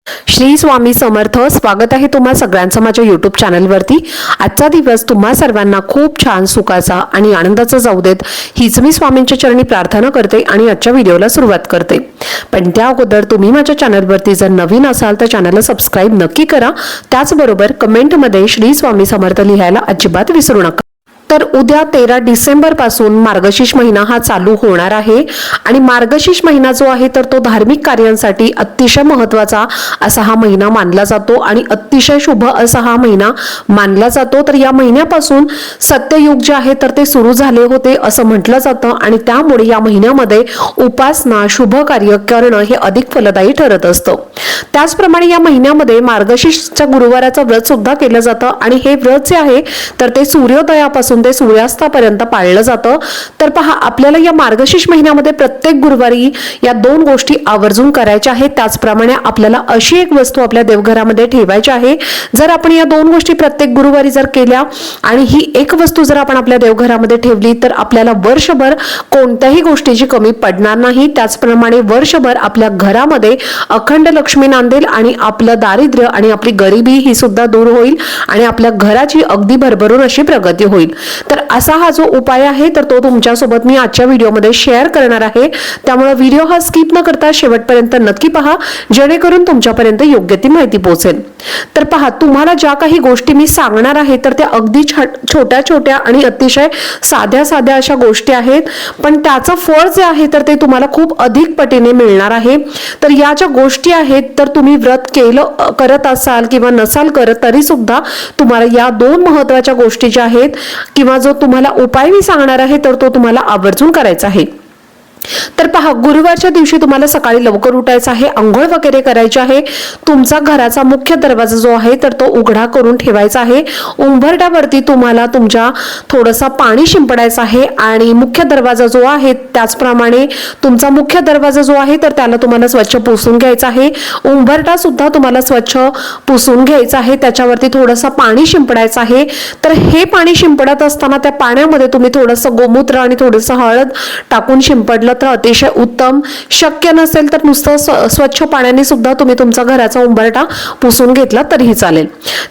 श्री स्वामी समर्थ. स्वागत आहे तुम्हा सगळ्यांचं माझ्या YouTube चॅनलवरती. आजचा दिवस तुम्हा सर्वांना खूप छान सुखाचा आणि आनंदाचा जाऊ देत हीच मी स्वामींच्या चरणी प्रार्थना करते आणि आजच्या व्हिडिओला सुरुवात करते. पण त्या अगोदर तुम्ही माझ्या चॅनलवरती जर नवीन असाल तर चॅनलला सबस्क्राईब नक्की करा. त्याचबरोबर कमेंटमध्ये श्री स्वामी समर्थ लिहायला अजिबात विसरू नका. तर उद्या 13 डिसेंबर पासून मार्गशीर्ष महिना हा चालू होणार आहे आणि मार्गशीर्ष महिना जो आहे तर तो धार्मिक कार्यांसाठी अतिशय महत्त्वाचा असा हा महिना मानला जातो आणि अतिशय शुभ असा हा महिना मानला जातो. तर या महिन्यापासून सत्ययुग जे आहे तर ते सुरू झाले होते असं म्हटलं जातं आणि त्यामुळे या महिन्यामध्ये उपासना शुभ कार्य करणं हे अधिक फलदायी ठरत असतं. त्याचप्रमाणे या महिन्यामध्ये मार्गशीर्षच्या गुरुवाराचं व्रत सुद्धा केलं जातं आणि हे व्रत जे आहे तर ते सूर्योदयापासून ते सूर्यास्तापर्यंत पाळलं जातं. तर पहा, आपल्याला या मार्गशीर्ष महिन्यामध्ये प्रत्येक गुरुवारी या दोन गोष्टी आवर्जून करायच्या आहेत. त्याचप्रमाणे आपल्याला अशी एक वस्तू आपल्या देवघरामध्ये ठेवायची आहे. जर आपण या दोन गोष्टी प्रत्येक गुरुवारी जर केल्या आणि ही एक वस्तू जर आपण आपल्या देवघरामध्ये ठेवली तर आपल्याला वर्षभर कोणत्याही गोष्टीची कमी पडणार नाही. त्याचप्रमाणे वर्षभर आपल्या घरामध्ये अखंड लक्ष्मी नांदेल आणि आपलं दारिद्र्य आणि आपली गरिबी ही सुद्धा दूर होईल आणि आपल्या घराची अगदी भरभरून अशी प्रगती होईल. तर असा हा जो उपाय आहे तर तो तुमच्यासोबत मी आजच्या व्हिडिओमध्ये शेअर करणार आहे. त्यामुळे व्हिडिओ हा स्किप न करता शेवटपर्यंत नक्की पहा, जेणेकरून तुमच्यापर्यंत योग्य ती माहिती पोहोचेल. तर पहा, तुम्हाला ज्या काही गोष्टी मी सांगणार आहे तर त्या अगदी छोट्या छोट्या आणि अतिशय साध्या साध्या अशा गोष्टी आहेत, पण त्याचं फळ जे आहे तर ते तुम्हाला खूप अधिक पटीने मिळणार आहे. तर या ज्या गोष्टी आहेत तर तुम्ही व्रत करत असाल किंवा नसाल करत तरी सुद्धा तुम्हाला या दोन महत्त्वाच्या गोष्टी ज्या आहेत किंवा जो तुम्हाला उपाय मी सांगणार आहे तर तो तुम्हाला आवर्जून करायचा आहे. तर पहा, गुरुवारच्या दिवशी तुम्हाला सकाळी लवकर उठायचं आहे, अंघोळ वगैरे करायची आहे. तुमचा घराचा मुख्य दरवाजा जो आहे तर तो उघडा करून ठेवायचा आहे. उंबरठ्यावरती तुम्हाला तुमच्या थोडंसं पाणी शिंपडायचं आहे आणि मुख्य दरवाजा जो आहे त्याचप्रमाणे तुमचा मुख्य दरवाजा जो आहे तर त्याला तुम्हाला स्वच्छ पुसून घ्यायचा आहे. उंबरठा सुद्धा तुम्हाला स्वच्छ पुसून घ्यायचा आहे. त्याच्यावरती थोडंसं पाणी शिंपडायचं आहे. तर हे पाणी शिंपडत असताना त्या पाण्यामध्ये तुम्ही थोडंसं गोमूत्र आणि थोडंसं हळद टाकून शिंपडलं तर अतिशय उत्तम. शक्य नसेल तर नुसतं स्वच्छ पाण्याने सुद्धा तुम्ही तुमचा घराचा उंबरठा पुसून घेतला तरीही चालेल.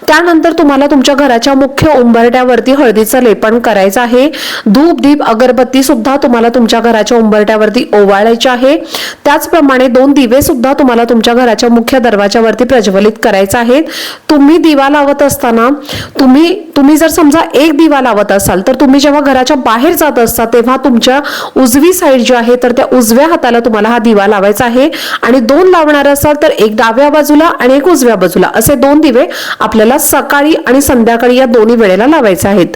त्यानंतर तुम्हाला तुमच्या घराच्या मुख्य उंबरठ्यावरती हळदीचं लेपन करायचं आहे. धूप दीप अगरबत्ती सुद्धा तुम्हाला तुमच्या घराच्या उंबरठ्यावरती ओवाळायची आहे. त्याचप्रमाणे 2 दिवे सुद्धा तुम्हाला तुमच्या घराच्या मुख्य दरवाजावरती प्रज्वलित करायचा आहे. तुम्ही दिवा लावत असताना तुम्ही जर समजा एक दिवा लावत असाल तर तुम्ही जेव्हा घराच्या बाहेर जात असता तेव्हा तुमच्या उजवी साईड जी आहे तर त्या उजव्या हाताला तुम्हाला हा दिवा लावायचा आहे आणि 2 लावणार असाल तर एक डाव्या बाजूला आणि एक उजव्या बाजूला असे 2 दिवे आपल्याला सकाळी आणि संध्याकाळी या दोन्ही वेळेला लावायचे आहेत.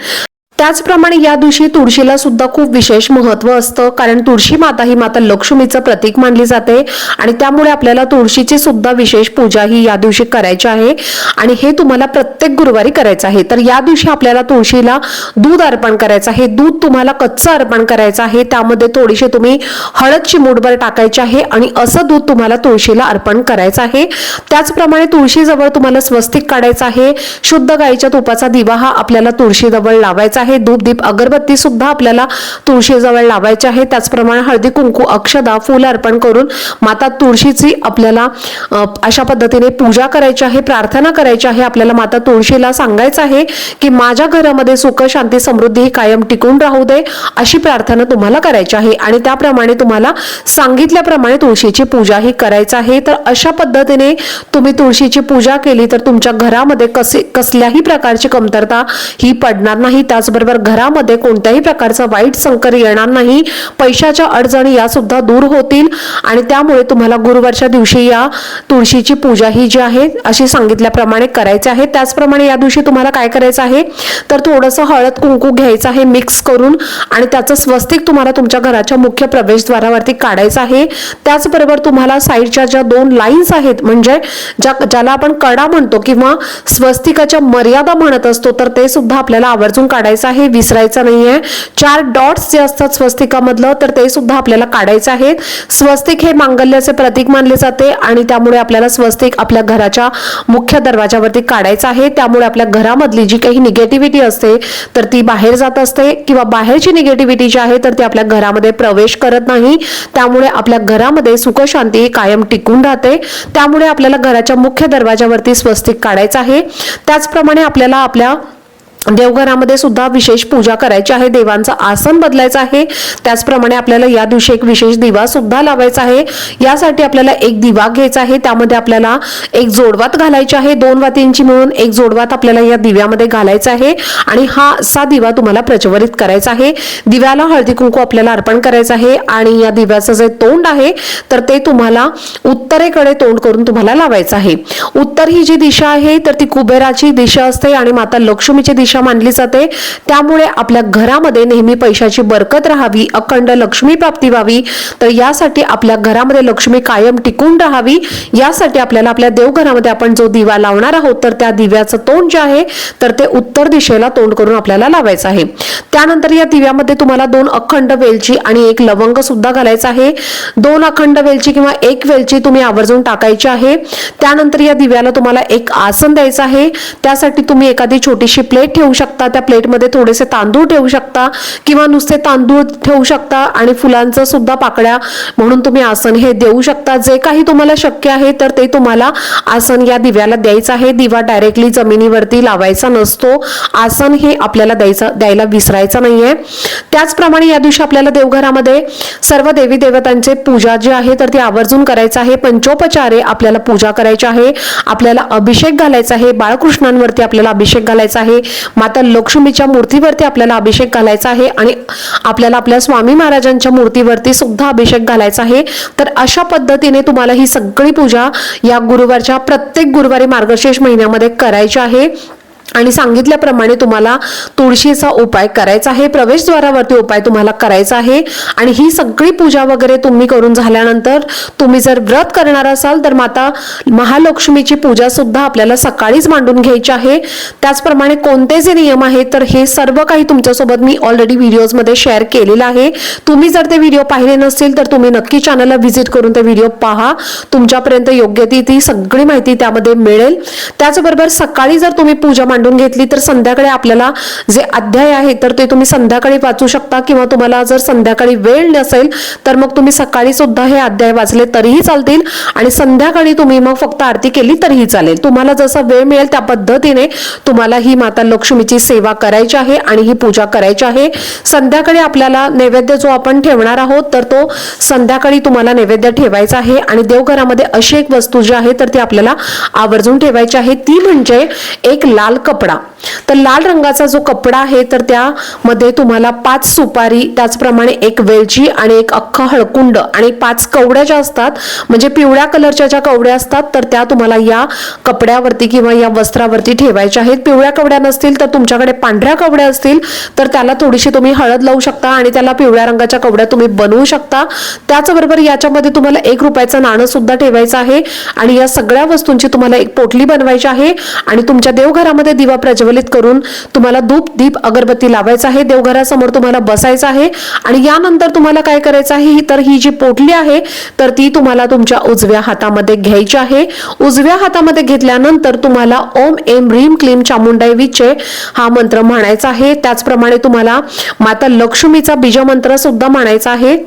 त्याचप्रमाणे या दिवशी तुळशीला सुद्धा खूप विशेष महत्त्व असतं, कारण तुळशी माता ही माता लक्ष्मीचं प्रतीक मानली जाते आणि त्यामुळे आपल्याला तुळशीची सुद्धा विशेष पूजा ही या दिवशी करायची आहे आणि हे तुम्हाला प्रत्येक गुरुवारी करायचं आहे. तर या दिवशी आपल्याला तुळशीला दूध अर्पण करायचं आहे. दूध तुम्हाला कच्चं अर्पण करायचं आहे. त्यामध्ये थोडीशी तुम्ही हळद चिमूटभर टाकायची आहे आणि असं दूध तुम्हाला तुळशीला अर्पण करायचं आहे. त्याचप्रमाणे तुळशीजवळ तुम्हाला स्वस्तिक काढायचं आहे. शुद्ध गाईच्या तुपाचा दिवा हा आपल्याला तुळशीजवळ लावायचा आहे. धूप दीप अगरबत्ती सुद्धा आपल्याला तुळशीजवळ लावायची आहे. त्याचप्रमाणे हळदी कुंकू अक्षदा फूल अर्पण करून माता तुळशीची आपल्याला अशा पद्धतीने पूजा करायची आहे, प्रार्थना करायची आहे. आपल्याला माता तुळशीला सांगायचं आहे की माझ्या घरामध्ये सुख शांती समृद्धी ही कायम टिकून राहू दे अशी प्रार्थना तुम्हाला करायची आहे आणि त्याप्रमाणे तुम्हाला सांगितल्याप्रमाणे तुळशीची पूजा ही करायची आहे. तर अशा पद्धतीने तुम्ही तुळशीची पूजा केली तर तुमच्या घरामध्ये कसल्याही प्रकारची कमतरता ही पडणार नाही. त्याचबरोबर घरामध्ये कोणत्याही प्रकारचा वाईट संकट येणार नाही. पैशाच्या अडचणी या सुद्धा दूर होतील आणि त्यामुळे तुम्हाला गुरुवारच्या दिवशी या तुळशीची पूजा ही जी आहे अशी सांगितल्याप्रमाणे करायची आहे. त्याचप्रमाणे या दिवशी तुम्हाला काय करायचं आहे तर थोडंसं हळद कुंकू घ्यायचं आहे मिक्स करून आणि त्याचं स्वस्तिक तुम्हाला तुमच्या घराच्या मुख्य प्रवेशद्वारावरती काढायचं आहे. त्याचबरोबर तुम्हाला साईडच्या ज्या 2 लाईन्स आहेत म्हणजे ज्याला आपण कडा म्हणतो किंवा स्वस्तिकाच्या मर्यादा म्हणत असतो तर ते सुद्धा आपल्याला आवर्जून काढायचं करायचं आहे, विसरायचं नाहीये. 4 डॉट्स जे असतात स्वस्तिकामधलं तर ते सुद्धा आपल्याला काढायचं आहे. स्वस्तिक हे मांगल्याचे प्रतीक मानले जाते आणि त्यामुळे आपल्याला स्वस्तिक आपल्या घराच्या मुख्य दरवाजावरती काढायचं आहे. त्यामुळे आपल्या घरामधली जी काही निगेटिव्हिटी असते तर ती बाहेर जात असते किंवा बाहेरची निगेटिव्हिटी जी आहे तर ती आपल्या घरामध्ये प्रवेश करत नाही. त्यामुळे आपल्या घरामध्ये सुख शांती कायम टिकून राहते. त्यामुळे आपल्याला घराच्या मुख्य दरवाजावरती स्वस्तिक काढायचं आहे. त्याचप्रमाणे आपल्याला आपल्या देवघरामध्ये सुद्धा विशेष पूजा करायची आहे, देवांचं आसन बदलायचं आहे. त्याचप्रमाणे आपल्याला या दिवशी एक विशेष दिवा सुद्धा लावायचा आहे. यासाठी आपल्याला एक दिवा घ्यायचा आहे, त्यामध्ये आपल्याला एक जोडवात घालायची आहे. 2 वातींची मिळून एक जोडवात आपल्याला या दिव्यामध्ये घालायचा आहे आणि हा असा दिवा तुम्हाला प्रज्वलित करायचा आहे. दिव्याला हळदी कुंकू आपल्याला अर्पण करायचं आहे आणि या दिव्याचं जे तोंड आहे तर ते तुम्हाला उत्तरेकडे तोंड करून तुम्हाला लावायचं आहे. उत्तर ही जी दिशा आहे तर ती कुबेराची दिशा असते आणि माता लक्ष्मीची दिशा मानली जाते. त्यामुळे आपल्या घरामध्ये नेहमी पैशाची बरकत राहावी, अखंड लक्ष्मी प्राप्ती व्हावी, तर यासाठी आपल्या घरामध्ये लक्ष्मी कायम टिकून राहावी यासाठी आपल्याला आपल्या देवघरामध्ये आपण जो दिवा लावणार आहोत तर त्या दिव्याचं तोंड जे आहे तर ते उत्तर दिशेला तोंड करून आपल्याला लावायचं आहे. त्यानंतर या दिव्यामध्ये तुम्हाला 2 अखंड वेलची आणि 1 लवंग सुद्धा घालायचं आहे. 2 अखंड वेलची किंवा 1 वेलची तुम्ही आवर्जून टाकायची आहे. त्यानंतर या दिव्याला तुम्हाला एक आसन द्यायचं आहे. त्यासाठी तुम्ही एखादी छोटीशी प्लेट ठेवू शकता, त्या प्लेटमध्ये थोडेसे तांदूळ ठेवू शकता किंवा नुसते तांदूळ ठेवू शकता आणि फुलांचं सुद्धा पाकळ्या म्हणून तुम्ही आसन हे देऊ शकता. जे काही तुम्हाला शक्य आहे तर ते तुम्हाला आसन या दिव्याला द्यायचं आहे. दिवा डायरेक्टली जमिनीवरती लावायचा नसतो, आसन हे आपल्याला द्यायला विसरायचं नाहीये. त्याचप्रमाणे या दिवशी आपल्याला देवघरामध्ये सर्व देवी देवतांचे पूजा जी आहे तर ती आवर्जून करायचं आहे. पंचोपचारे आपल्याला पूजा करायची आहे. आपल्याला अभिषेक घालायचा आहे. बाळकृष्णांवरती आपल्याला अभिषेक घालायचा आहे. माता लक्ष्मीच्या मूर्तीवरती आपल्याला अभिषेक घालायचा आहे आणि आपल्याला आपल्या स्वामी महाराजांच्या मूर्तीवरती सुद्धा अभिषेक घालायचा आहे. तर अशा पद्धतीने तुम्हाला ही सगळी पूजा या गुरुवारच्या प्रत्येक गुरुवारी मार्गशीर्ष महिन्यामध्ये करायची आहे. आणि सांगितल्याप्रमाणे तुम्हाला तुळशीचा उपाय करायचा आहे, प्रवेशद्वारावरती उपाय तुम्हाला करायचा आहे. आणि ही सगळी पूजा वगैरे तुम्ही करून झाल्यानंतर तुम्ही जर व्रत करणार असाल तर माता महालक्ष्मीची पूजा सुद्धा आपल्याला सकाळीच मांडून घ्यायची आहे. त्याचप्रमाणे कोणते जे नियम आहेत तर हे सर्व काही तुमच्यासोबत मी ऑलरेडी व्हिडिओजमध्ये शेअर केलेलं आहे. तुम्ही जर ते व्हिडिओ पाहिले नसतील तर तुम्ही नक्की चॅनलला व्हिजिट करून ते व्हिडिओ पहा, तुमच्यापर्यंत योग्य ती सगळी माहिती त्यामध्ये मिळेल. त्याचबरोबर सकाळी जर तुम्ही पूजा मांडून घेतली तर संध्याकाळी आपल्याला जे अध्याय आहे तर ते तुम्ही संध्याकाळी वाचू शकता किंवा तुम्हाला जर संध्याकाळी वेळ नसेल तर मग तुम्ही सकाळी सुद्धा हे अध्याय वाचले तरीही चालतील आणि संध्याकाळी तुम्ही मग फक्त आरती केली तरीही चालेल. तुम्हाला जसा वेळ मिळेल त्या पद्धतीने तुम्हाला ही माता लक्ष्मीची सेवा करायची आहे आणि ही पूजा करायची आहे. संध्याकाळी आपल्याला नैवेद्य जो आपण ठेवणार आहोत तर तो संध्याकाळी तुम्हाला नैवेद्य ठेवायचा आहे आणि देवघरामध्ये अशी एक वस्तू जी आहे तर ती आपल्याला आवर्जून ठेवायची आहे, ती म्हणजे एक लाल कपडा. तर लाल रंगाचा जो कपडा आहे तर त्यामध्ये तुम्हाला 5 सुपारी, त्याचप्रमाणे 1 वेलची आणि 1 अख्खा हळकुंड आणि 5 कवड्या ज्या असतात म्हणजे पिवळ्या कलरच्या ज्या कवड्या असतात तर त्या तुम्हाला या कपड्यावरती किंवा या वस्त्रावरती ठेवायच्या आहेत. पिवळ्या कवड्या नसतील तर तुमच्याकडे पांढऱ्या कवड्या असतील तर त्याला थोडीशी तुम्ही हळद लावू शकता आणि त्याला पिवळ्या रंगाच्या कवड्या तुम्ही बनवू शकता. त्याचबरोबर याच्यामध्ये तुम्हाला 1 रुपयाचं नाणं सुद्धा ठेवायचं आहे आणि या सगळ्या वस्तूंची तुम्हाला एक पोटली बनवायची आहे आणि तुमच्या देवघरामध्ये दिवा प्रज्वलित करून तुम्हाला धूप दीप अगरबत्ती लावायचा आहे. देवघरासमोर तुम्हाला बसायचं आहे आणि यानंतर तुम्हाला काय करायचं आहे तर ही जी पोटली आहे तर ती तुम्हाला तुमच्या उजव्या हातामध्ये घ्यायची आहे. उजव्या हातामध्ये घेतल्यानंतर तुम्हाला ओम एम ह्रीम क्लीम चामुंडाई विचे हा मंत्र म्हणायचा आहे. त्याचप्रमाणे तुम्हाला माता लक्ष्मीचा बीजमंत्र सुद्धा म्हणायचा आहे.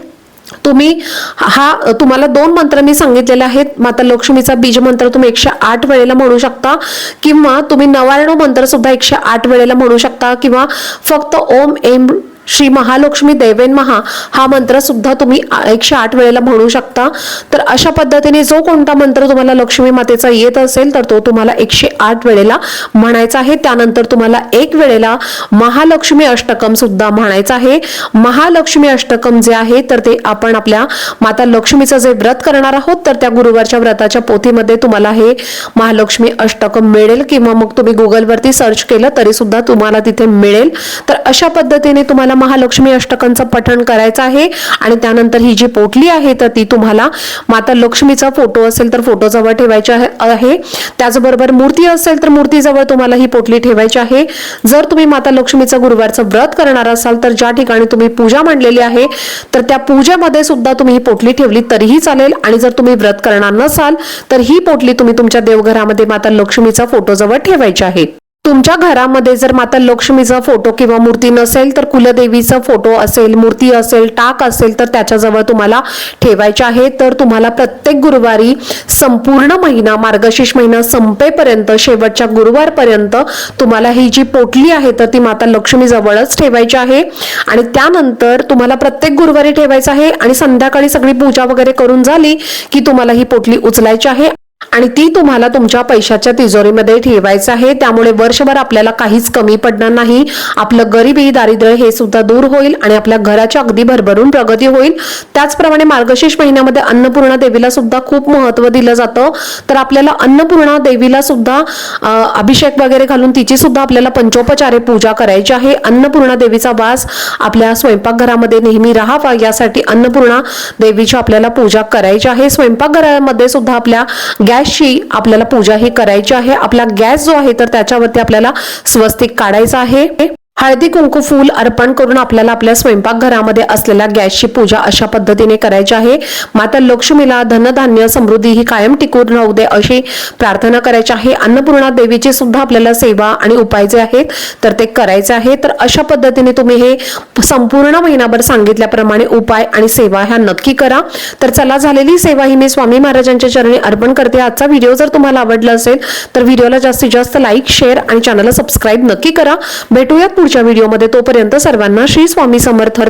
तुम्हाला 2 मंत्र मी सांगितलेले आहेत. माता लक्ष्मीचा बीज मंत्र तुम्ही 108 वेळेला म्हणू शकता किंवा तुम्ही 99 मंत्र सुद्धा 108 वेळेला म्हणू शकता किंवा फक्त ओम एम श्री महालक्ष्मी देवेन महा हा मंत्र सुद्धा तुम्ही 108 वेळेला म्हणू शकता. तर अशा पद्धतीने जो कोणता मंत्र तुम्हाला लक्ष्मी मातेचा येत असेल तर तो तुम्हाला 108 वेळेला म्हणायचा आहे. त्यानंतर तुम्हाला 1 वेळेला महालक्ष्मी अष्टकम सुद्धा म्हणायचं आहे. महालक्ष्मी अष्टकम जे आहे तर ते आपण आपल्या माता लक्ष्मीचं जे व्रत करणार आहोत तर त्या गुरुवारच्या व्रताच्या पोथीमध्ये तुम्हाला हे महालक्ष्मी अष्टकम मिळेल किंवा मग तुम्ही गुगलवरती सर्च केलं तरी सुद्धा तुम्हाला तिथे मिळेल. तर अशा पद्धतीने तुम्हाला महालक्ष्मी अष्टकांचं पठण करायचं आहे आणि त्यानंतर ही जी पोटली आहे तर ती तुम्हाला माता लक्ष्मीचा फोटो असेल तर फोटो जवळ ठेवायची आहे. त्याचबरोबर मूर्ती असेल तर मूर्तीजवळ तुम्हाला ही पोटली ठेवायची आहे. जर तुम्ही माता लक्ष्मीचं गुरुवारचं व्रत करणार असाल तर ज्या ठिकाणी तुम्ही पूजा मांडलेली आहे तर त्या पूजेमध्ये सुद्धा तुम्ही ही पोटली ठेवली तरीही चालेल. आणि जर तुम्ही व्रत करणार नसाल तर ही पोटली तुम्ही तुमच्या देवघरामध्ये माता लक्ष्मीचा फोटो जवळ ठेवायची आहे. तुमच्या घरामध्ये जर माता लक्ष्मीचा फोटो किंवा मूर्ती नसेल तर कुलदेवीचा फोटो असेल, मूर्ती असेल, टाक असेल तर त्याच्याजवळ तुम्हाला ठेवायचे आहे. तर तुम्हाला प्रत्येक गुरुवारी संपूर्ण महिना मार्गशीर्ष महिना संपेपर्यंत शेवटच्या गुरुवारपर्यंत तुम्हाला ही जी पोटली आहे तर ती माता लक्ष्मी जवळच ठेवायची आहे. आणि त्यानंतर तुम्हाला प्रत्येक गुरुवारी ठेवायचं आहे आणि संध्याकाळी सगळी पूजा वगैरे करून झाली की तुम्हाला ही पोटली उचलायची आहे आणि ती तुम्हाला तुमच्या पैशाच्या तिजोरीमध्ये ठेवायचं आहे. त्यामुळे वर्षभर आपल्याला काहीच कमी पडणार नाही. आपलं गरिबी दारिद्र्य हे सुद्धा दूर होईल आणि आपल्या घराच्या अगदी भरभरून प्रगती होईल. त्याचप्रमाणे मार्गशीर्ष महिन्यामध्ये अन्नपूर्णा देवीला सुद्धा खूप महत्त्व दिलं जातं. तर आपल्याला अन्नपूर्णा देवीला सुद्धा अभिषेक वगैरे घालून तिची सुद्धा आपल्याला पंचोपचारे पूजा करायची आहे. अन्नपूर्णा देवीचा वास आपल्या स्वयंपाकघरामध्ये नेहमी राहावा यासाठी अन्नपूर्णा देवीची आपल्याला पूजा करायची आहे. स्वयंपाकघरामध्ये सुद्धा आपल्या गॅसची आपल्याला पूजा ही करायची आहे. आपला गॅस जो आहे तर त्याच्यावरती आपल्याला स्वस्तिक काढायचं आहे. हळदी कुंकू फूल अर्पण करून आपल्याला आपल्या स्वयंपाकघरामध्ये असलेल्या गॅसची पूजा अशा पद्धतीने करायची आहे. माता लक्ष्मीला धनधान्य समृद्धी ही कायम टिकून राहू दे अशी प्रार्थना करायची आहे. अन्नपूर्णा देवीची सुद्धा आपल्याला सेवा आणि उपाय जे आहेत तर ते करायचे आहे. तर अशा पद्धतीने तुम्ही हे संपूर्ण महिनाभर सांगितल्याप्रमाणे उपाय आणि सेवा ह्या नक्की करा. तर चला, झालेली सेवा ही मी स्वामी महाराजांच्या चरणी अर्पण करते. आजचा व्हिडिओ जर तुम्हाला आवडला असेल तर व्हिडिओला जास्तीत जास्त लाईक, शेअर आणि चॅनलला सबस्क्राईब नक्की करा. भेटूयात पुढच्या व्हिडिओमध्ये. तोपर्यंत सर्वांना श्री स्वामी समर्थ.